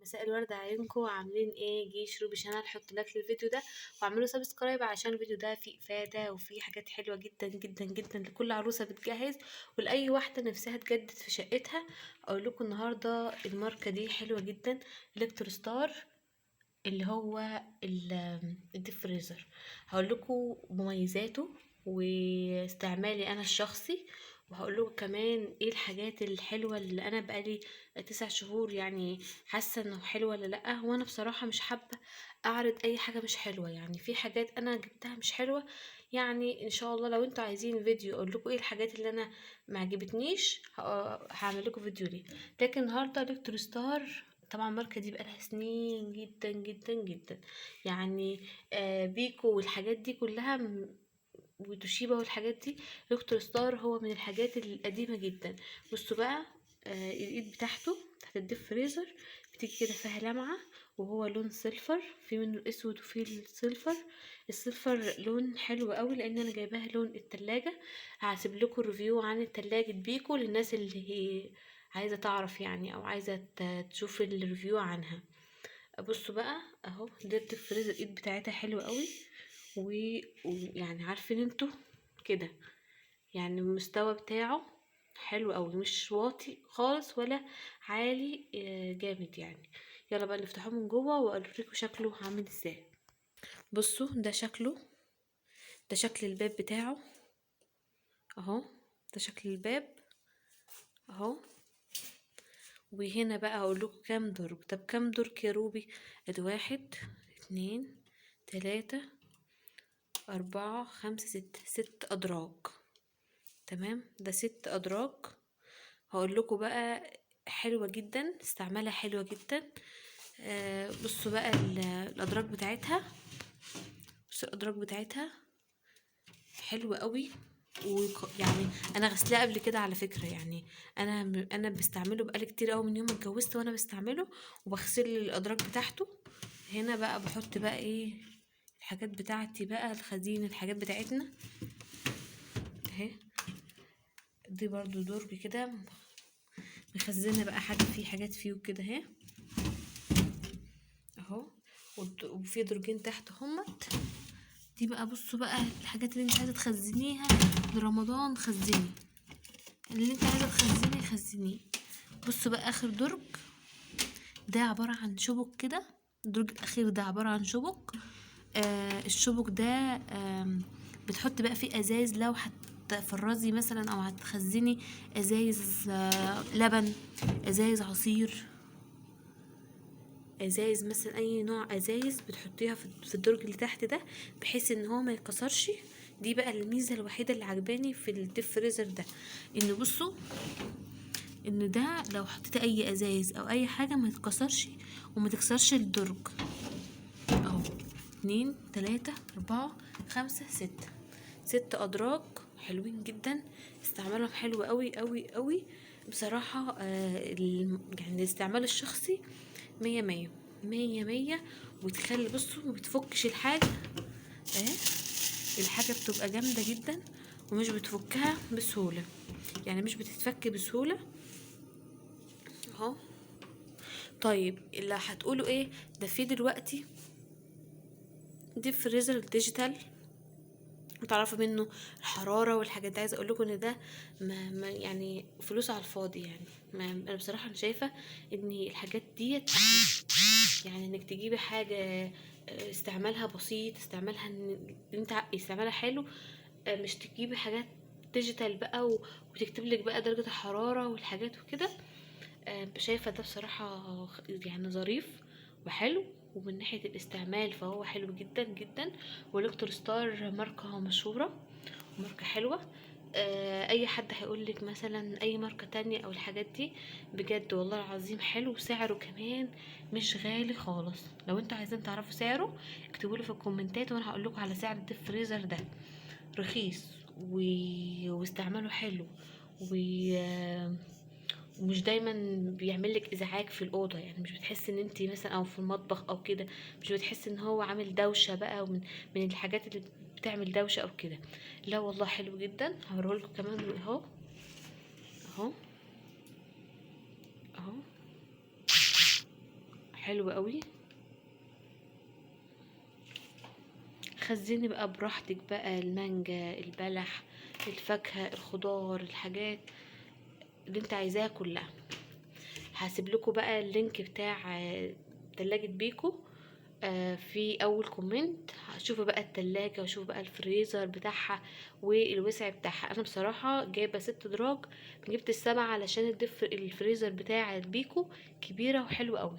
مساء الورد عليكم، عاملين ايه؟ جه شروبي شانل، حط لايك للفيديو ده واعملوا سبسكرايب عشان الفيديو ده فيه افاده وفيه حاجات حلوه جدا جدا جدا لكل عروسه بتجهز ولاي واحده نفسها تجدد في شقتها. اقول لكم النهارده الماركه دي حلوه جدا، الكترو ستار، اللي هو الديب فريزر. هقول لكم مميزاته واستعمالي انا الشخصي، وهقول لكم كمان ايه الحاجات الحلوه اللي انا بقالي 9 شهور يعني حاسه انه حلوه ولا لا. وانا بصراحه مش حابه اعرض اي حاجه مش حلوه، يعني في حاجات انا جبتها مش حلوه. يعني ان شاء الله لو انتوا عايزين فيديو اقول لكم ايه الحاجات اللي انا ما عجبتنيش هعمل لكم فيديو ليه. لكن النهارده الكترو ستار، طبعا الماركة دي بقالها سنين جدا جدا جدا يعني. بيكو والحاجات دي كلها وتوشيبا والحاجات دي، دكتور ستار هو من الحاجات القديمة جدا. بصوا بقى، الايد بتاعته تحت الديب فريزر بتيجي كده فيها لمعة، وهو لون سيلفر، في منه الاسود وفي السيلفر. السيلفر لون حلو قوي لان انا جايباها لون التلاجة. هسيب لكم ريفيو عن التلاجة بيكو للناس اللي هي عايزة تعرف يعني، او عايزة تشوف الريفيو عنها. بصوا بقى اهو، دي الديب فريزر الايد بتاعتها حلوة قوي، ويعني عارفين انتوا كده، يعني المستوى بتاعه حلو قوي، مش واطي خالص ولا عالي جامد يعني. يلا بقى نفتحه من جوه واوريكم شكله عامل ازاي. بصوا ده شكله، ده شكل الباب بتاعه اهو، ده شكل الباب اهو. وهنا بقى هقول لكم كام درج. طب كام درج يا روبي؟ ادي 1 2 3 4 5 6 ادراج. تمام، ده 6 ادراج. هقول لكم بقى حلوة جدا، استعمالها حلوة جدا. بصوا بقى الادراج بتاعتها، بصوا الادراج بتاعتها حلوة قوي. ويعني انا غسلاه قبل كده على فكرة يعني. انا بستعمله بقالي كتير قوي من يوم ما اتجوزت وانا بستعمله، وبغسل الادراج بتاعته. هنا بقى بحط بقى ايه الحاجات بتاعتي بقى، الخزين الحاجات بتاعتنا اهي. دي برضو درج كده مخزنه بقى حاجه فيه، حاجات فيه وكده اهي اهو. وفي درجين تحت همت. دي بقى بصوا بقى الحاجات اللي انت عايزه تخزنيها لرمضان، خزني اللي انت عايزه تخزنيه خزنيه. بصوا بقى اخر درج ده عباره عن شبك كده، الدرج الاخير ده عباره عن شبك. الشبك ده بتحط بقى فيه ازاز لو هتفرزي مثلا او هتخزني ازايز لبن، ازايز عصير، ازايز مثلا اي نوع ازايز بتحطيها في الدرج اللي تحت ده بحيث ان هو ما يتكسرش. دي بقى الميزه الوحيده اللي عجباني في الديب فريزر ده، ان بصوا ان ده لو حطيت اي ازايز او اي حاجه ما يتكسرش وما تكسرش الدرج اهو. 2 3 4 5 6 6 ادراج حلوين جدا، استعمالهم حلو قوي قوي قوي بصراحة. يعني الاستعمال الشخصي 100 100 وتخلي بصوا مبتفكش الحاجة اهي. الحاجة بتبقى جامدة جدا ومش بتفكها بسهولة، يعني مش بتتفك بسهولة اهو. طيب اللي هتقولوا ايه ده؟ في دلوقتي ديب فريزر ديجيتال وتعرفوا منه الحرارة والحاجات دي. عايزة اقول لكم ان ده ما يعني فلوس على الفاضي يعني. ما انا بصراحة انا شايفة ان الحاجات ديت يعني انك تجيبي حاجة استعمالها بسيط، استعمالها ان انت استعمالها حلو، مش تجيبي حاجات ديجيتال بقى وتكتب لك بقى درجة الحرارة والحاجات وكده. شايفة ده بصراحة يعني ظريف وحلو، ومن ناحية الاستعمال فهو حلو جدا جدا. والكتور ستار ماركة مشهورة وماركة حلوة. اي حد هيقولك مثلا اي ماركة تانية او الحاجات دي، بجد والله العظيم حلو، وسعره كمان مش غالي خالص. لو انتوا عايزين تعرفوا سعره اكتبولي في الكومنتات وانا هقولكوا على سعر الديب فريزر ده. رخيص واستعماله حلو و... ومش دايما بيعمل لك ازعاج في الاوضه، يعني مش بتحس ان انت مثلا او في المطبخ او كده مش بتحس ان هو عامل دوشه بقى، من الحاجات اللي بتعمل دوشه او كده. لا والله حلو جدا، هوريهولكم كمان اهو اهو اهو. حلو قوي. خزني بقى براحتك بقى المانجا، البلح، الفاكهة، الخضار، الحاجات اللي انت عايزاها كلها. هسيب لكم بقى اللينك بتاع تلاجة بيكو في اول كومنت. هشوفوا بقى التلاجة وشوفوا بقى الفريزر بتاعها والوسع بتاعها. انا بصراحة جايبة 6 دراج، جبت ال7 علشان الفريزر بتاع البيكو كبيرة وحلوة قوي.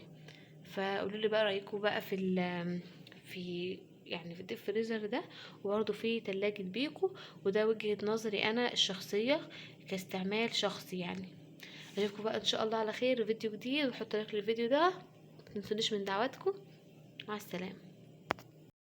فقولوا لي بقى رايكم بقى في يعني في الديب فريزر ده، وبرضه في تلاجة بيكو. وده وجهة نظري انا الشخصية كاستعمال شخصي يعني. اشوفكم بقى ان شاء الله على خير في فيديو جديد، وحط لك الفيديو ده متنسونيش من دعواتكم. مع السلامة.